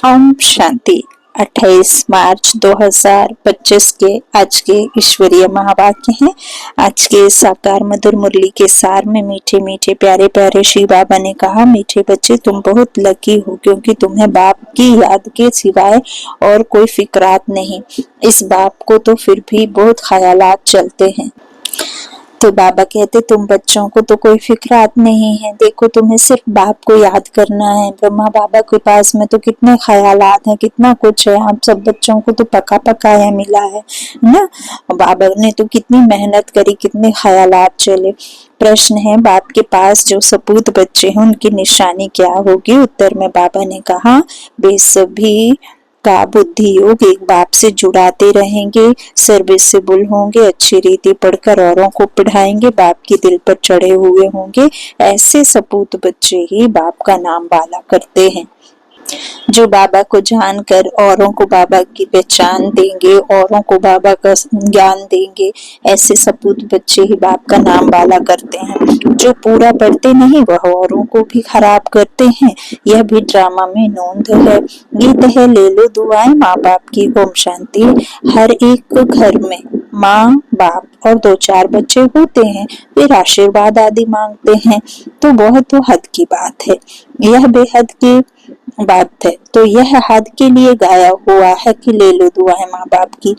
ओम शांति। 28 मार्च 2025 के आज के ईश्वरीय महावाक्य हैं। आज के साकार मधुर मुरली के सार में मीठे मीठे प्यारे प्यारे श्री बाबा ने कहा, मीठे बच्चे तुम बहुत लकी हो क्योंकि तुम्हें बाप की याद के सिवाय और कोई फिक्रात नहीं। इस बाप को तो फिर भी बहुत ख्यालात चलते हैं। तो बाबा कहते तुम बच्चों को तो कोई फिक्रात नहीं है, देखो तुम्हें सिर्फ बाप को याद करना है। ब्रह्मा बाबा के पास में तो कितने ख्यालात हैं, कितना कुछ है। आप सब बच्चों को तो पका पकाया मिला है ना। बाबा ने तो कितनी मेहनत करी, कितने ख्यालात चले। प्रश्न है बाप के पास जो सपूत बच्चे हैं उनकी निशानी क्या होगी। उत्तर में बाबा ने कहा बेसभी का बुद्धि योग एक बाप से जुड़ाते रहेंगे, सर्विसेबल होंगे, अच्छी रीति पढ़कर औरों को पढ़ाएंगे, बाप की दिल पर चढ़े हुए होंगे। ऐसे सपूत बच्चे ही बाप का नाम बाला करते हैं। जो बाबा को जानकर औरों को बाबा की पहचान देंगे, औरों को बाबा का ज्ञान देंगे, ऐसे सपूत बच्चे ही बाप का नाम बाला करते हैं। जो पूरा पढ़ते नहीं वह औरों को भी खराब करते हैं। यह भी ड्रामा में नोंद है। गीत है ले लो दुआएं माँ बाप की। ओम शांति। हर एक घर में माँ बाप और 2-4 बच्चे होते हैं, फिर आशीर्वाद आदि मांगते हैं, तो वह तो हद की बात है। यह बेहद की बात है, तो यह हद के लिए गाया हुआ है कि ले लो दुआएं माँ बाप की।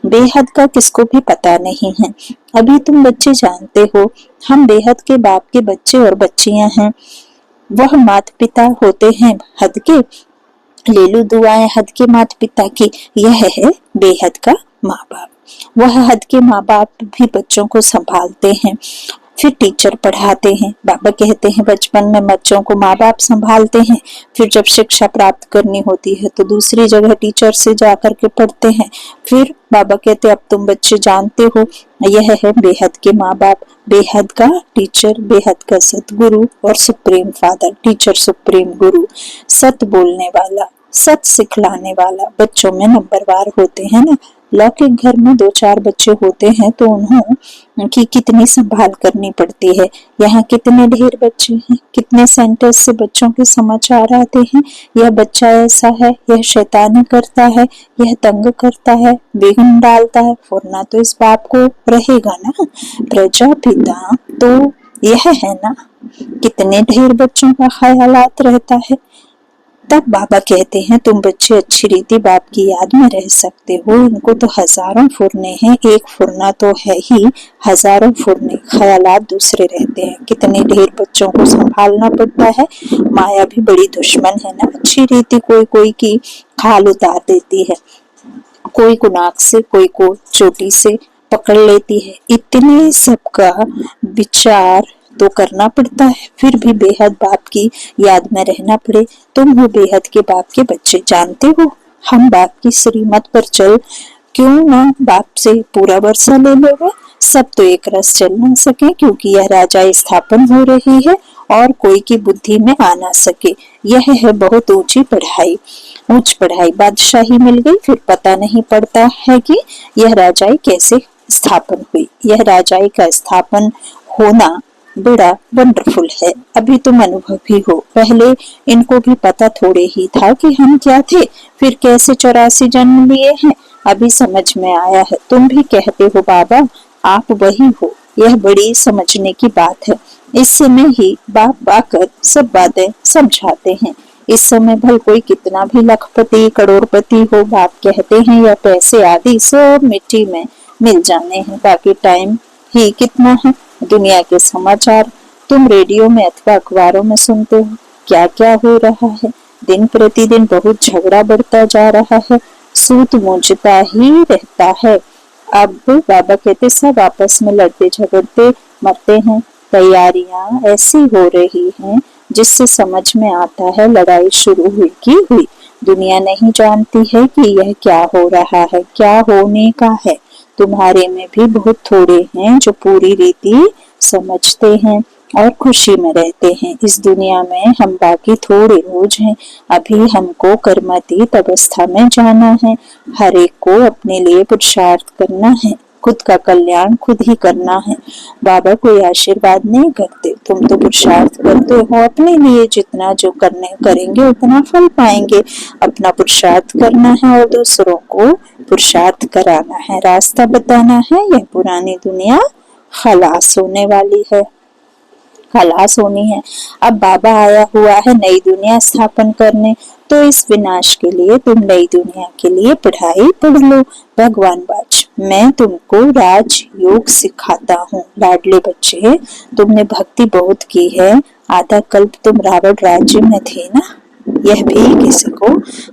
बेहद का किसको भी पता नहीं है। अभी तुम बच्चे जानते हो हम बेहद के बाप के बच्चे और बच्चियां हैं। वह माता पिता होते हैं हद के। ले लो दुआएं हद के माता पिता की, यह है बेहद का माँ बाप। वह हद के माँ बाप भी बच्चों को संभालते हैं, फिर टीचर पढ़ाते हैं। बाबा कहते हैं बचपन में बच्चों को माँ बाप संभालते हैं, फिर जब शिक्षा प्राप्त करनी होती है तो दूसरी जगह टीचर से जाकर के पढ़ते हैं। फिर बाबा कहते अब तुम बच्चे जानते हो यह है बेहद के माँ बाप। बेहद का टीचर, बेहद का सतगुरु और सुप्रीम फादर। टीचर सुप्रीम गुरु, सत बोलने वाला, सत सिखलाने वाला बच्चों में नंबरवार होते हैं ना। लौकिक घर में 2-4 बच्चे होते हैं तो उन्हों की कितनी संभाल करनी पड़ती है। यहाँ कितने ढेर बच्चे हैं, कितने सेंटर्स से बच्चों के समाचार आते हैं। यह बच्चा ऐसा है, यह शैतानी करता है, यह तंग करता है, विघ्न डालता है, वरना तो इस बाप को रहेगा ना। प्रजापिता तो यह है ना। कितने ढेर बच्चों का ख्यालात रहता है। तब बाबा कहते हैं तुम बच्चे अच्छी रीति बाप की याद में रह सकते हो। इनको तो हजारों फुरने हैं, एक फुरना तो है ही, हजारों फुरने ख्यालात दूसरे रहते हैं। कितने ढेर बच्चों को संभालना पड़ता है। माया भी बड़ी दुश्मन है ना। अच्छी रीति कोई कोई की खाल उतार देती है, कोई को नाक से, कोई को चोटी से पकड़ लेती है। इतने सबका विचार तो करना पड़ता है, फिर भी बेहद बाप की याद में रहना पड़े। तुम हो बेहद के बाप के बच्चे, जानते हो हम बाप की श्रीमत पर चल क्यों ना बाप से पूरा वर्षा ले लोगे। सब तो एक रस चल ना सके क्योंकि यह राजा स्थापन हो रही है और कोई की बुद्धि में आ ना सके। यह है बहुत ऊंची पढ़ाई। उच्च पढ़ाई बादशाही मिल गई, फिर पता नहीं पड़ता है कि यह राजाई कैसे स्थापन हुई। यह राजाई का स्थापन होना बड़ा वंडरफुल है। अभी तुम अनुभवी हो, पहले इनको भी पता थोड़े ही था कि हम क्या थे, फिर कैसे 84 जन्म लिए हैं। अभी समझ में आया है। तुम भी कहते हो बाबा आप वही हो, यह बड़ी समझने की बात है। इस समय ही बाप आकर सब बातें समझाते हैं। इस समय भल कोई कितना भी लखपति करोड़पति हो, बाप कहते हैं या पैसे आदि सब मिट्टी में मिल जाने हैं, बाकी टाइम ही कितना है। दुनिया के समाचार तुम रेडियो में अथवा अखबारों में सुनते हो, क्या क्या हो रहा है। दिन प्रतिदिन बहुत झगड़ा बढ़ता जा रहा है, सूत मूंझता ही रहता है। अब बाबा कहते सब आपस में लड़ते झगड़ते मरते हैं। तैयारियां ऐसी हो रही हैं जिससे समझ में आता है लड़ाई शुरू हुई की हुई। दुनिया नहीं जानती है कि यह क्या हो रहा है, क्या होने का है। तुम्हारे में भी बहुत थोड़े हैं जो पूरी रीति समझते हैं और खुशी में रहते हैं। इस दुनिया में हम बाकी थोड़े रोज हैं। अभी हमको कर्मातीत अवस्था में जाना है। हर एक को अपने लिए पुरुषार्थ करना है। खुद का कल्याण खुद ही करना है। बाबा कोई आशीर्वाद नहीं करते, तुम तो पुरुषार्थ करते हो अपने लिए, जितना जो करेंगे उतना फल पाएंगे। अपना पुरुषार्थ करना है और दूसरों को पुरुषार्थ कराना है, रास्ता बताना है। यह पुरानी दुनिया खलास होने वाली है, खलास होनी है। अब बाबा आया हुआ है नई दुनिया स्थापन करने, तो इस विनाश के लिए तुम नई दुनिया के लिए पढ़ाई पढ़ लो। भगवान बाज, मैं तुमको राज योग सिखाता हूँ। लाडले बच्चे, तुमने भक्ति बहुत की है, आधा कल्प तुम रावण राज्य में थे ना। यह भी किसी को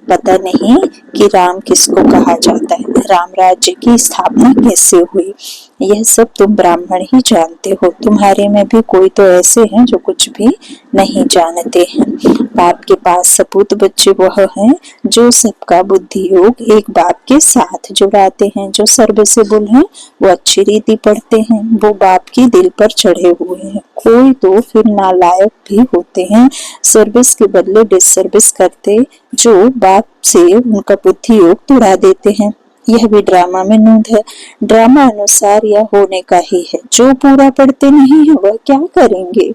पता नहीं कि राम किसको कहा जाता है, राम राज्य की स्थापना कैसे हुई, यह सब तुम ब्राह्मण ही जानते हो। तुम्हारे में भी कोई तो ऐसे हैं जो कुछ भी नहीं जानते हैं। बाप के पास सपूत बच्चे वह हैं जो सबका बुद्धि योग एक बाप के साथ जुड़ाते हैं। जो सर्विसेबल हैं वो अच्छी रीति पढ़ते हैं, वो बाप की दिल पर चढ़े हुए हैं। कोई तो फिर नालायक भी होते हैं, सर्विस के बदले डिसर्विस करते, जो बाप से उनका बुद्धि योग तुड़ा देते हैं। यह भी ड्रामा में नूंद है, ड्रामा अनुसार यह होने का ही है। जो पूरा पढ़ते नहीं है वह क्या करेंगे,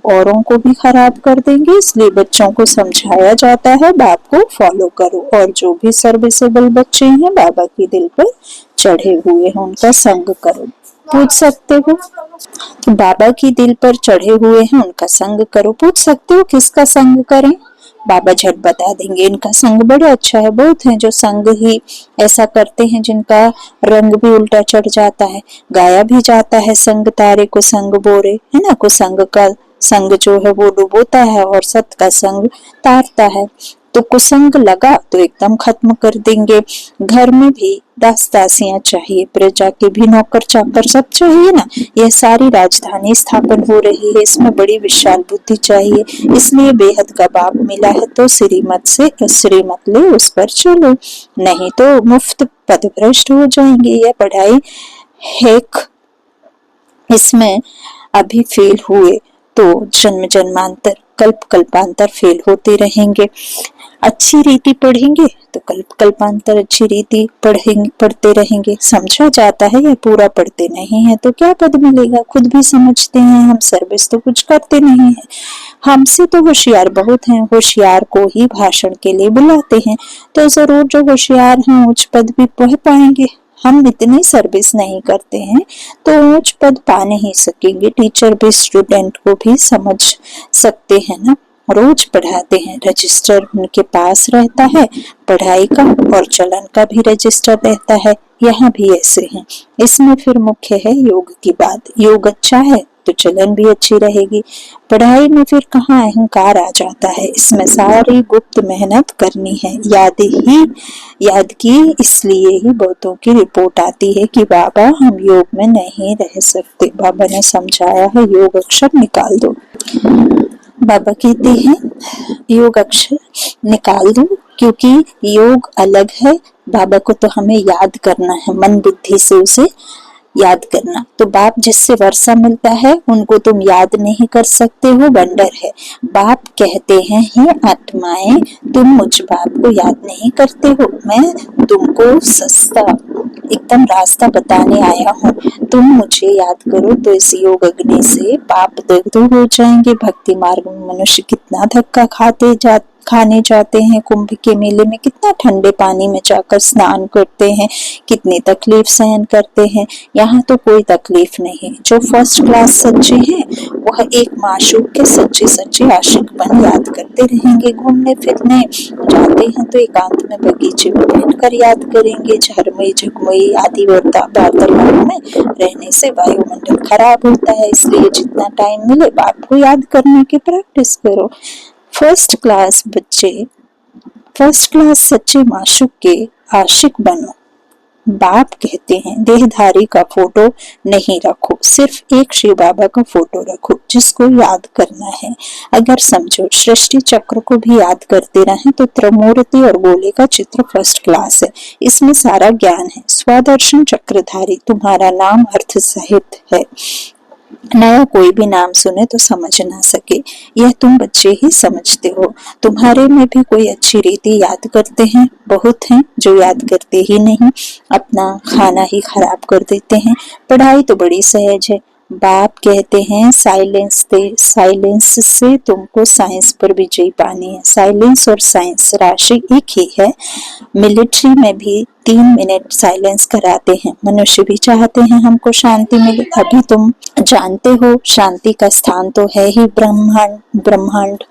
औरों को भी खराब कर देंगे। इसलिए बच्चों को समझाया जाता है बाप को फॉलो करो, और जो भी सर्विसेबल बच्चे हैं बाबा की दिल पर चढ़े हुए हैं उनका संग करो। पूछ सकते हो तो बाबा की दिल पर चढ़े हुए हैं उनका संग करो। पूछ सकते हो किसका संग करें, बाबा झट बता देंगे। इनका संग बड़ा अच्छा है, बहुत हैं जो संग ही ऐसा करते हैं जिनका रंग भी उल्टा चढ़ जाता है। गाया भी जाता है, संग तारे को संग बोरे, है ना। कुसंग का संग जो है वो डुबोता है और सत का संग तारता है। तो कुसंग लगा तो एकदम खत्म कर देंगे। घर में भी दास दासियां चाहिए, प्रजा के भी नौकर चाकर सब चाहिए ना। यह सारी राजधानी स्थापन हो रही है, इसमें बड़ी विशाल बुद्धि चाहिए। इसलिए बेहद का बाप मिला है तो श्रीमत से श्रीमत ले उस पर चलो, नहीं तो मुफ्त पदभ्रष्ट हो जाएंगे। यह पढ़ाई हैक, इसमें अभी फेल हुए तो जन्म जन्मांतर कल्प कल्पांतर फेल होते रहेंगे। अच्छी रीति पढ़ेंगे तो कल्प कल्पांतर अच्छी रीति पढ़ते रहेंगे। समझा जाता है या पूरा पढ़ते नहीं है तो क्या पद मिलेगा। खुद भी समझते हैं हम, सर्विस तो कुछ करते नहीं है। हमसे तो होशियार बहुत हैं, होशियार को ही भाषण के लिए बुलाते हैं, तो जरूर जो होशियार हैं उच्च पद भी पढ़ पाएंगे। हम इतनी सर्विस नहीं करते हैं तो उच्च पद पा नहीं सकेंगे। टीचर भी स्टूडेंट को भी समझ सकते हैं ना, रोज पढ़ाते हैं, रजिस्टर उनके पास रहता है, पढ़ाई का और चलन का भी रजिस्टर रहता है। यहाँ भी ऐसे हैं। इसमें फिर मुख्य है योग की बात। योग अच्छा है तो चलन भी अच्छी रहेगी। पढ़ाई में फिर कहाँ अहंकार आ जाता है। इसमें सारी गुप्त मेहनत करनी है, याद की। इसलिए ही बहुतों की रिपोर्ट आती है कि बाबा हम योग में नहीं रह सकते। बाबा ने समझाया है योग अक्षर निकाल दो। बाबा कहते हैं योग अक्षर निकाल दो, क्योंकि योग अलग है। बाबा को तो हमें याद करना है, मन बुद्धि से उसे याद करना। तो बाप जिससे वर्षा मिलता है उनको तुम याद नहीं कर सकते हो, वंडर है। बाप कहते हैं हे आत्माएं, तुम मुझ बाप को याद नहीं करते हो। मैं तुमको सस्ता एकदम रास्ता बताने आया हूँ, तुम मुझे याद करो तो इस योग अग्नि से पाप दग्ध हो जाएंगे। भक्ति मार्ग में मनुष्य कितना धक्का खाने जाते हैं, कुंभ के मेले में कितना ठंडे पानी में जाकर स्नान करते हैं, कितनी तकलीफ सहन करते हैं। यहाँ तो कोई तकलीफ नहीं। जो फर्स्ट क्लास सच्चे हैं वह एक माशूक के सच्चे सच्चे आशिक बन याद करते रहेंगे। घूमने फिरने जाते हैं तो एकांत में बगीचे में बैठकर याद करेंगे। झरमई झगमई आदि वार्तालाप में रहने से वायुमंडल खराब होता है। इसलिए जितना टाइम मिले बाप को याद करने की प्रैक्टिस करो। फर्स्ट क्लास बच्चे, फर्स्ट क्लास सच्चे माशूक के आशिक बनो। बाप कहते हैं देहधारी का फोटो नहीं रखो, सिर्फ एक शिव बाबा का फोटो रखो जिसको याद करना है। अगर समझो सृष्टि चक्र को भी याद करते रहें तो त्रिमूर्ति और गोले का चित्र फर्स्ट क्लास है। इसमें सारा ज्ञान है। स्वदर्शन चक्रधारी तुम्हारा नाम अर्थ सहित है। नया कोई भी नाम सुने तो समझ ना सके, यह तुम बच्चे ही समझते हो। तुम्हारे में भी कोई अच्छी रीति याद करते हैं, बहुत हैं जो याद करते ही नहीं, अपना खाना ही खराब कर देते हैं। पढ़ाई तो बड़ी सहज है, बाप कहते हैं साइलेंस से तुमको साइंस पर विजयी पानी है। साइलेंस और साइंस राशि एक ही है। मिलिट्री में भी 3 मिनट साइलेंस कराते हैं। मनुष्य भी चाहते हैं हमको शांति मिले। अभी तुम जानते हो शांति का स्थान तो है ही ब्रह्मांड।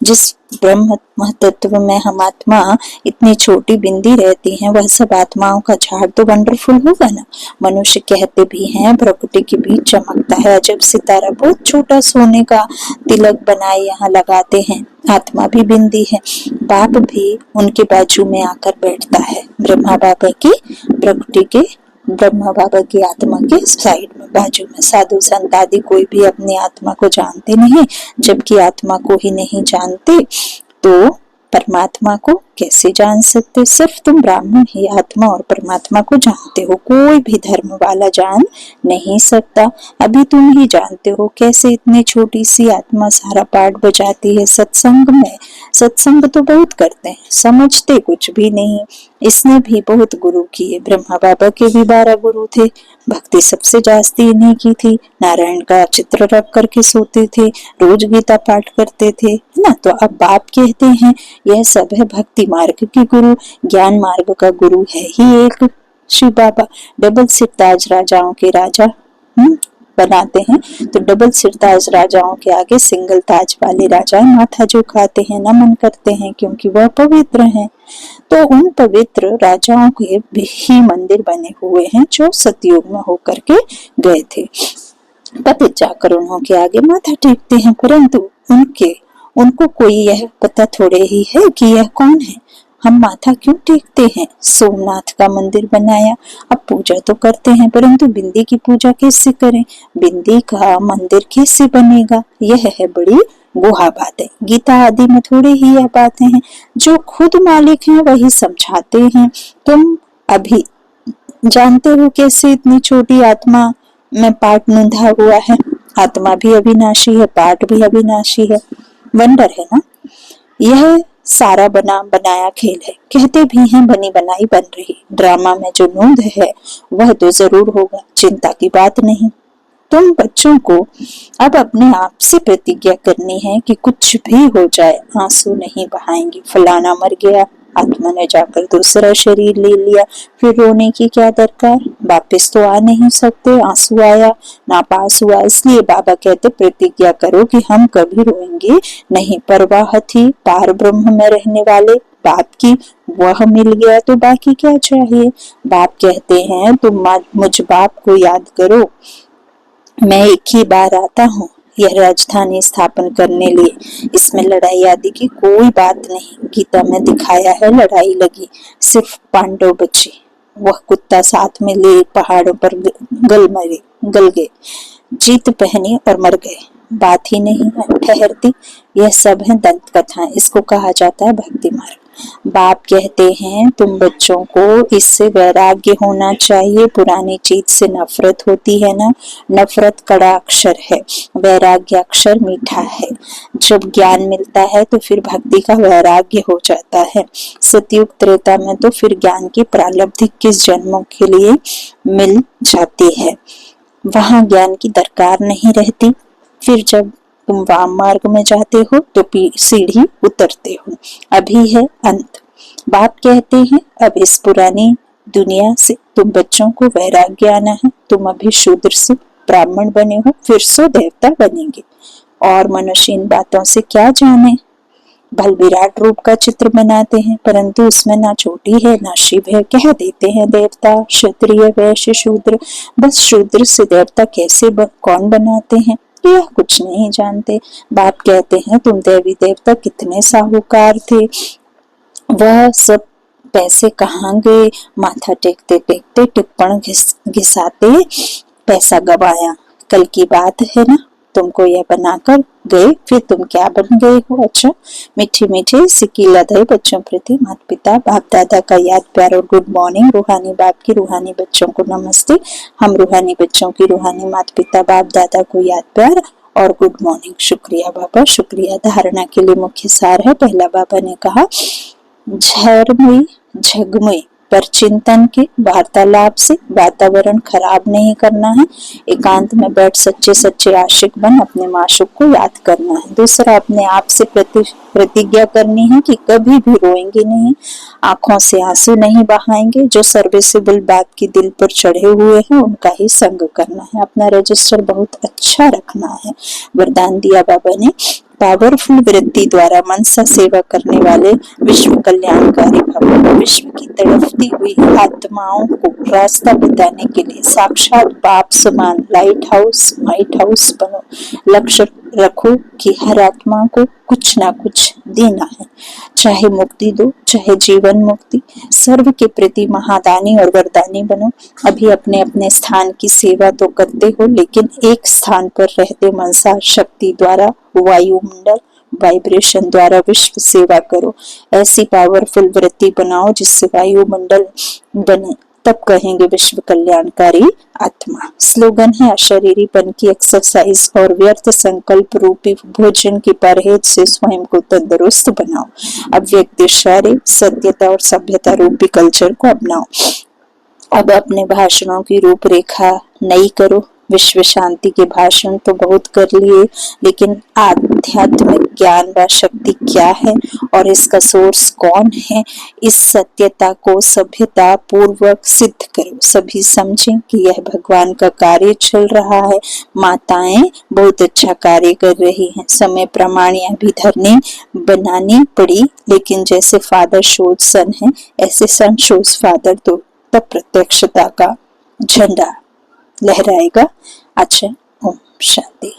जिस ब्रह्म तत्व में हम आत्मा इतनी छोटी बिंदी रहती हैं, वह सब आत्माओं का झाड़ तो वंडरफुल होगा ना। मनुष्य कहते भी हैं प्रकृति के बीच चमकता है अजब सितारा। बहुत छोटा सोने का तिलक बनाए यहाँ लगाते हैं। आत्मा भी बिंदी है। बाप भी उनके बाजू में आकर बैठता है। ब्रह्मा बाबा की आत्मा के साइड में बाजू में। साधु संत आदि कोई भी अपनी आत्मा को जानते नहीं, जबकि आत्मा को ही नहीं जानते तो परमात्मा को कैसे जान सकते। सिर्फ तुम ब्राह्मण ही आत्मा और परमात्मा को जानते हो, कोई भी धर्म वाला जान नहीं सकता। अभी तुम ही जानते हो कैसे इतनी छोटी सी आत्मा सारा पाठ बजाती है सत्संग में। सत्संग तो बहुत करते हैं, समझते कुछ भी नहीं। इसने भी बहुत गुरु किए। ब्रह्मा बाबा के भी 12 गुरु थे। भक्ति सबसे जास्ती इन्हीं की थी। नारायण का चित्र रख करके सोते थे, रोज गीता पाठ करते थे, है ना। तो अब बाप कहते हैं यह सब है भक्ति मार्ग के गुरु। ज्ञान मार्ग का गुरु है ही एक शिव बाबा। डबल सिरताज राजाओं के राजा बनाते हैं, तो डबल सिरताज राजाओं के आगे सिंगल ताज वाले राजा माथा झुकाते हैं, नमन करते हैं, क्योंकि वह पवित्र हैं। तो उन पवित्र राजाओं के भी मंदिर बने हुए हैं जो सतयुग में होकर के गए थे। पतित जाकर उनके आगे माथा टेकते हैं, परंतु उनको कोई यह पता थोड़े ही है कि यह कौन है। हम माथा क्यों टेकते हैं? सोमनाथ का मंदिर बनाया, अब पूजा तो करते हैं, परंतु बिंदी की पूजा कैसे करें? बिंदी का मंदिर कैसे बनेगा? यह है बड़ी गुहा बात है। गीता आदि में थोड़े ही यह बातें हैं। जो खुद मालिक हैं वही समझाते हैं। तुम अभी जानते हो कैसे इतनी छोटी आत्मा में पाठ नूंधा हुआ है। आत्मा भी अविनाशी है, पाठ भी अविनाशी है। वंडर है ना। यह सारा बना बनाया खेल है। कहते भी हैं बनी बनाई बन रही। ड्रामा में जो नूंद है वह तो जरूर होगा, चिंता की बात नहीं। तुम बच्चों को अब अपने आप से प्रतिज्ञा करनी है कि कुछ भी हो जाए आंसू नहीं बहाएंगे। फलाना मर गया, आत्मा ने जाकर दूसरा शरीर ले लिया, फिर रोने की क्या दरकार? वापस तो आ नहीं सकते। आंसू आया, नापास हुआ, इसलिए बाबा कहते प्रतिज्ञा करो कि हम कभी रोएंगे नहीं। परवाह थी पार ब्रह्म में रहने वाले बाप की, वह मिल गया तो बाकी क्या चाहिए। बाप कहते हैं तुम मुझ बाप को याद करो। मैं एक ही बार आता हूँ यह राजधानी स्थापन करने लिए। इसमें लड़ाई आदि की कोई बात नहीं। गीता में दिखाया है लड़ाई लगी, सिर्फ पांडव बचे। वह कुत्ता साथ में ले पहाड़ों पर गल गए, जीत पहनी और मर गए। बात ही नहीं है ठहरती। यह सब है दंत कथा। इसको कहा जाता है भक्ति मार्ग। बाप कहते हैं तुम बच्चों को इससे वैराग्य होना चाहिए। पुरानी चीज से नफरत होती है ना। नफरत कड़ा अक्षर है, वैराग्य अक्षर मीठा है। जब ज्ञान मिलता है तो फिर भक्ति का वैराग्य हो जाता है। सतयुग त्रेता में तो फिर ज्ञान की प्रारब्ध 21 जन्मों के लिए मिल जाती है। वहां ज्ञान की दरकार नहीं रहती। फिर जब तुम वाम मार्ग में जाते हो तो सीढ़ी उतरते हो। अभी है अंत। बाप कहते हैं अब इस पुरानी दुनिया से तुम बच्चों को वैराग्य आना है। तुम अभी शूद्र से ब्राह्मण बने हो, फिर सो देवता बनेंगे। और मनुष्य इन बातों से क्या जाने। भल विराट रूप का चित्र बनाते हैं, परंतु उसमें ना चोटी है ना शिव है। कह देते हैं देवता क्षत्रिय वैश्य शूद्र। बस शूद्र से देवता कैसे कौन बनाते हैं यह कुछ नहीं जानते। बाप कहते हैं तुम देवी देवता कितने साहूकार थे, वह सब पैसे कहाँ गए? माथा टेकते टेकते टिप्पण घिसाते पैसा गवाया। कल की बात है ना। तुमको यह बनाकर गए, फिर तुम क्या बन गए हो। अच्छा, मीठे मीठे सिकीला दही बच्चों प्रति माता पिता बाप दादा का याद प्यार और गुड मॉर्निंग। रूहानी बाप की रूहानी बच्चों को नमस्ते। हम रूहानी बच्चों की रूहानी माता पिता बाप दादा को याद प्यार और गुड मॉर्निंग। शुक्रिया बाबा, शुक्रिया। धारणा के लिए मुख्य सार है। पहला बाबा ने कहा, झरमय झगमय पर चिंतन के वार्तालाप से वातावरण खराब नहीं करना है। एकांत में बैठ सच्चे सच्चे आशिक बन अपने माशूक को याद करना है। दूसरा, अपने आप से प्रतिज्ञा करनी है कि कभी भी रोएंगे नहीं, आंखों से आंसू नहीं बहाएंगे। जो सर्विसेबल बाप की दिल पर चढ़े हुए हैं उनका ही संग करना है। अपना रजिस्टर बहुत अच्छा रखना है। वरदान दिया बाबा ने, पावरफुल वृत्ति द्वारा मनसा सेवा करने वाले विश्व कल्याणकारी भव। विश्व की तड़पती हुई आत्माओं को रास्ता बताने के लिए साक्षात बाप समान लाइट हाउस माइट हाउस बनो। लक्ष्य रखो कि हर आत्मा को कुछ ना कुछ देना है, चाहे मुक्ति दो चाहे जीवन मुक्ति। सर्व के प्रति महादानी और वरदानी बनो। अभी अपने अपने स्थान की सेवा तो करते हो, लेकिन एक स्थान पर रहते मनसा शक्ति द्वारा वायुमंडल वाइब्रेशन द्वारा विश्व सेवा करो। ऐसी पावरफुल वृत्ति बनाओ जिससे वायुमंडल बने, तब कहेंगे विश्व कल्याणकारी आत्मा। स्लोगन है, अशरीरीपन की एक्सरसाइज और व्यर्थ संकल्प रूपी भोजन की परहेज से स्वयं को तंदुरुस्त बनाओ। अव्यक्त इशारे, सत्यता और सभ्यता रूपी कल्चर को अपनाओ। अब अपने भाषणों की रूपरेखा नई करो। विश्व शांति के भाषण तो बहुत कर लिए, लेकिन आध्यात्मिक ज्ञान व शक्ति क्या है और इसका सोर्स कौन है, इस सत्यता को सभ्यता पूर्वक सिद्ध करो। सभी समझें कि यह भगवान का कार्य चल रहा है। माताएं बहुत अच्छा कार्य कर रही हैं। समय प्रमाणियां भी धरनी बनानी पड़ी, लेकिन जैसे फादर शोज सन है, ऐसे सन शोज फादर, तो तब प्रत्यक्षता का झंडा लहराएगा। अच्छा, ओम शांति।